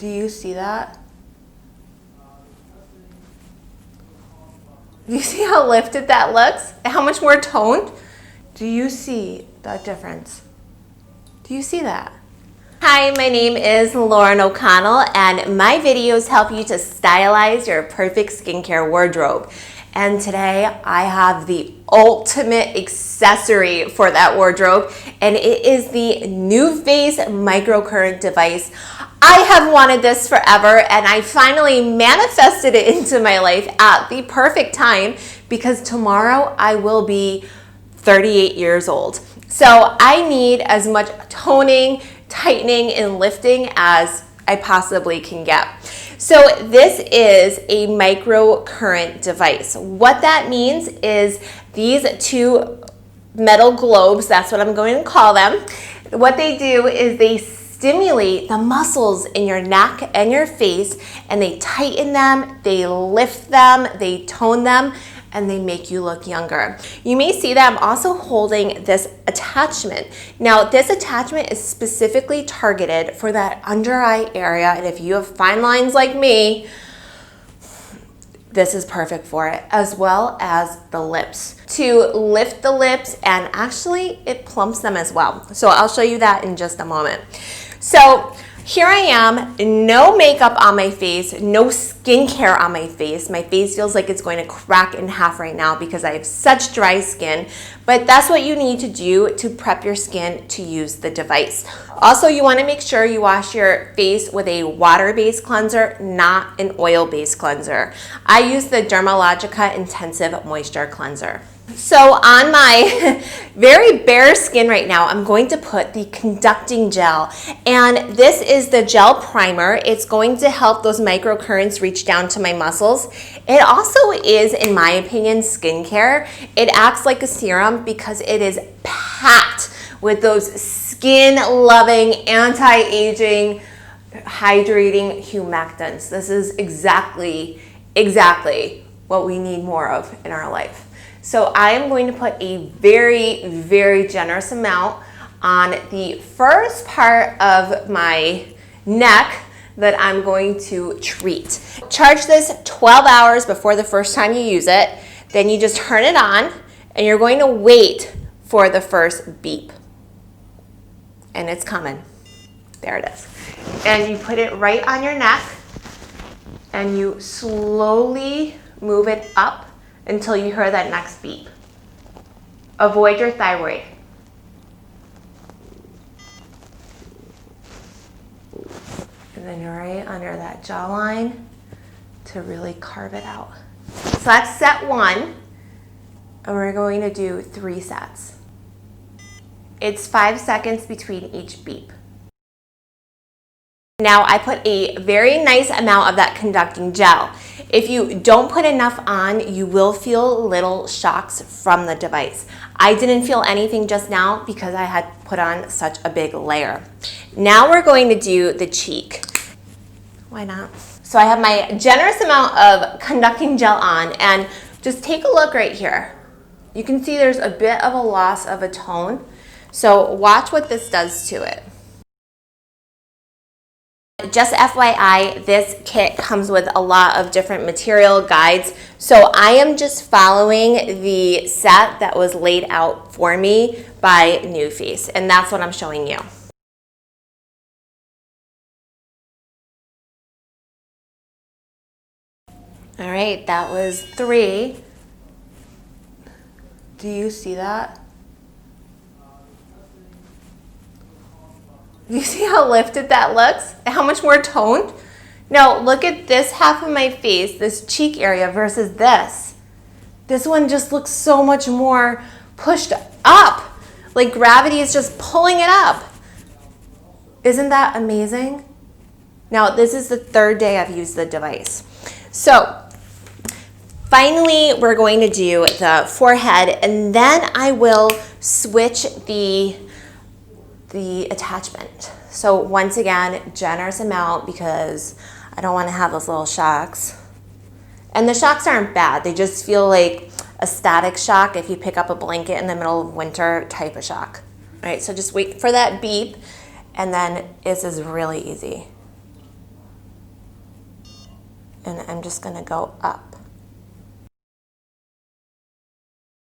Do you see that? Do you see how lifted that looks? How much more toned? Do you see that difference? Do you see that? Hi, my name is Lauren O'Connell, and my videos help you to stylize your perfect skincare wardrobe. And today I have the ultimate accessory for that wardrobe, and it is the NuFace microcurrent device. I have wanted this forever, and I finally manifested it into my life at the perfect time because tomorrow I will be 38 years old. So I need as much toning, tightening, and lifting as I possibly can get. So this is a microcurrent device. What that means is these two metal globes, that's what I'm going to call them, what they do is they stimulate the muscles in your neck and your face, and they tighten them, they lift them, they tone them, and they make you look younger. You may see that I'm also holding this attachment. Now, this attachment is specifically targeted for that under eye area, and if you have fine lines like me, this is perfect for it, as well as the lips. To lift the lips, and actually it plumps them as well. So I'll show you that in just a moment. So here I am, no makeup on my face, no skincare on my face. My face feels like it's going to crack in half right now because I have such dry skin, but that's what you need to do to prep your skin to use the device. Also, you want to make sure you wash your face with a water-based cleanser, not an oil-based cleanser. I use the Dermalogica Intensive Moisture Cleanser. So on my very bare skin right now, I'm going to put the conducting gel, and this is the gel primer. It's going to help those microcurrents reach down to my muscles. It also is, in my opinion, skincare. It acts like a serum because it is packed with those skin-loving, anti-aging, hydrating humectants. This is exactly what we need more of in our life. So I am going to put a very, very generous amount on the first part of my neck that I'm going to treat. Charge this 12 hours before the first time you use it. Then you just turn it on, and you're going to wait for the first beep. And it's coming. There it is. And you put it right on your neck, and you slowly move it up until you hear that next beep. Avoid your thyroid. And then you're right under that jawline to really carve it out. So that's set one, and we're going to do 3 sets. It's 5 seconds between each beep. Now I put a very nice amount of that conducting gel. If you don't put enough on, you will feel little shocks from the device. I didn't feel anything just now because I had put on such a big layer. Now we're going to do the cheek. Why not? So I have my generous amount of conducting gel on, and just take a look right here. You can see there's a bit of a loss of a tone. So watch what this does to it. Just FYI, this kit comes with a lot of different material guides, so I am just following the set that was laid out for me by NuFace, and that's what I'm showing you. All right, that was 3. Do you see that? You see how lifted that looks? How much more toned? Now look at this half of my face, this cheek area versus this. This one just looks so much more pushed up. Like gravity is just pulling it up. Isn't that amazing? Now this is the 3rd day I've used the device. So finally we're going to do the forehead, and then I will switch the attachment. So once again, generous amount because I don't want to have those little shocks. And the shocks aren't bad. They just feel like a static shock if you pick up a blanket in the middle of winter type of shock. All right, so just wait for that beep, and then this is really easy. and I'm just gonna go up.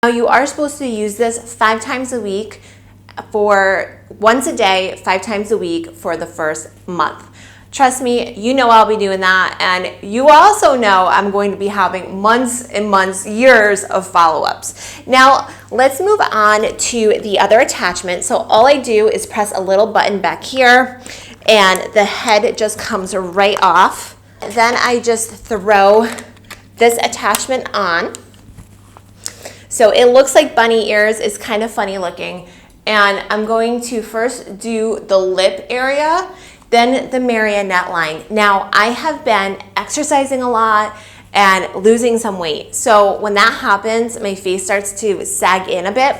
Now you are supposed to use this 5 times a week for once a day, 5 times a week for the first month. Trust me, you know I'll be doing that, and you also know I'm going to be having months and months, years of follow-ups. Now, let's move on to the other attachment. So all I do is press a little button back here, and the head just comes right off. Then I just throw this attachment on. So it looks like bunny ears. It's kind of funny looking. And I'm going to first do the lip area, then the marionette line. Now, I have been exercising a lot and losing some weight. So when that happens, my face starts to sag in a bit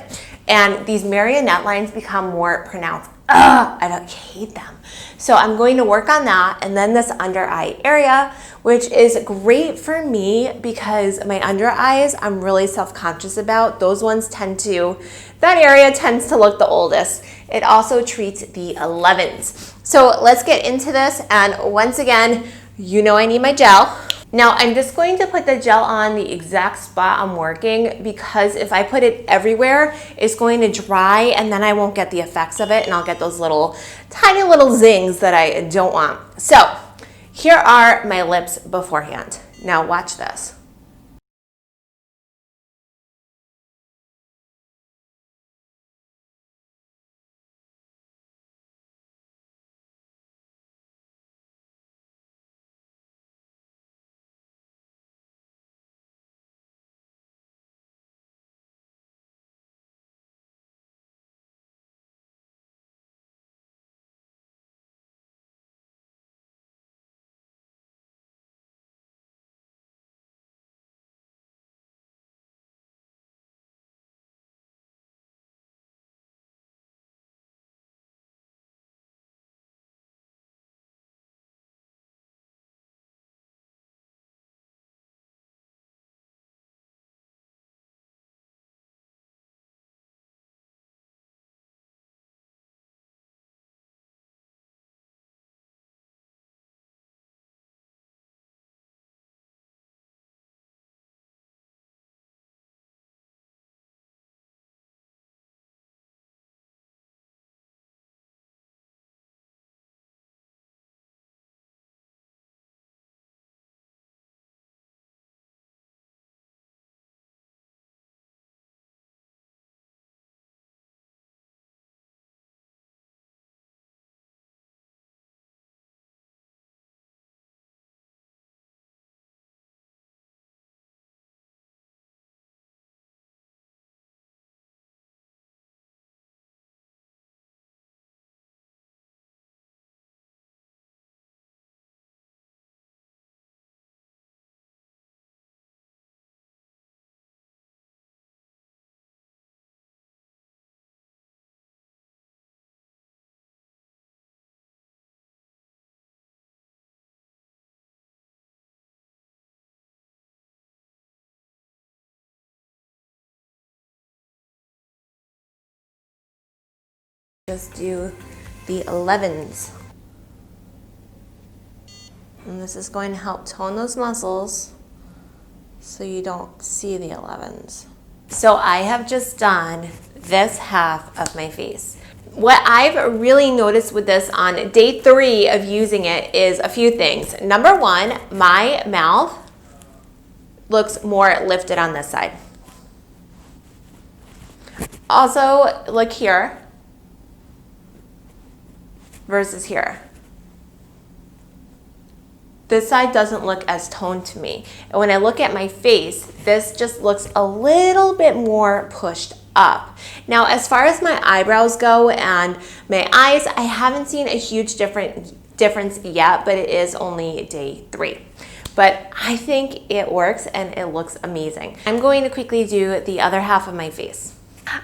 and these marionette lines become more pronounced. I don't hate them. So I'm going to work on that, and then this under eye area, which is great for me because my under eyes I'm really self-conscious about. Those ones that area tends to look the oldest. It also treats the 11s. So let's get into this, and once again, you know I need my gel. Now I'm just going to put the gel on the exact spot I'm working, because if I put it everywhere, it's going to dry and then I won't get the effects of it, and I'll get those little tiny little zings that I don't want. So here are my lips beforehand. Now watch this. Just do the 11s. And this is going to help tone those muscles so you don't see the 11s. So I have just done this half of my face. What I've really noticed with this on day 3 of using it is a few things. Number 1, my mouth looks more lifted on this side. Also, look here versus here. This side doesn't look as toned to me. And when I look at my face, this just looks a little bit more pushed up. Now, as far as my eyebrows go and my eyes, I haven't seen a huge difference yet, but it is only day 3. But I think it works and it looks amazing. I'm going to quickly do the other half of my face.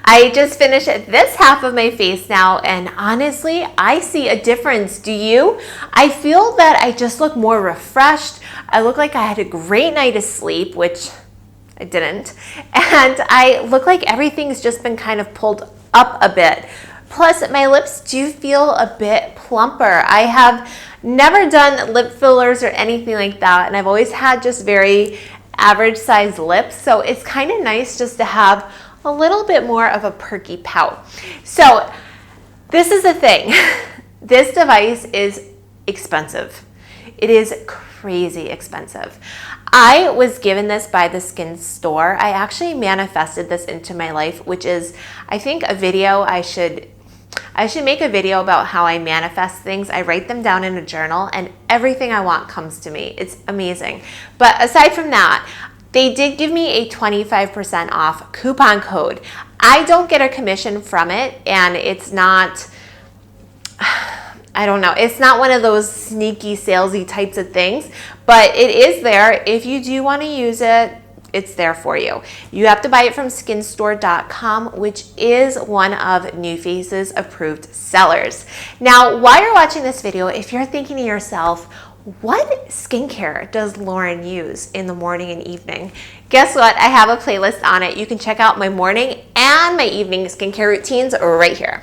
I just finished this half of my face now, and honestly, I see a difference. Do you? I feel that I just look more refreshed. I look like I had a great night of sleep, which I didn't. And I look like everything's just been kind of pulled up a bit. Plus, my lips do feel a bit plumper. I have never done lip fillers or anything like that, and I've always had just very average sized lips, so it's kind of nice just to have a little bit more of a perky pout. So this is the thing. This device is expensive. It is crazy expensive. I was given this by the skin store. I actually manifested this into my life, which is, I think, a video I should make a video about how I manifest things. I write them down in a journal and everything I want comes to me. It's amazing. But aside from that, they did give me a 25% off coupon code. I don't get a commission from it, and it's not, I don't know, it's not one of those sneaky salesy types of things, but it is there. If you do want to use it, it's there for you. You have to buy it from skinstore.com, which is one of NuFace's approved sellers. Now, while you're watching this video, if you're thinking to yourself, what skincare does Lauren use in the morning and evening? Guess what? I have a playlist on it. You can check out my morning and my evening skincare routines right here.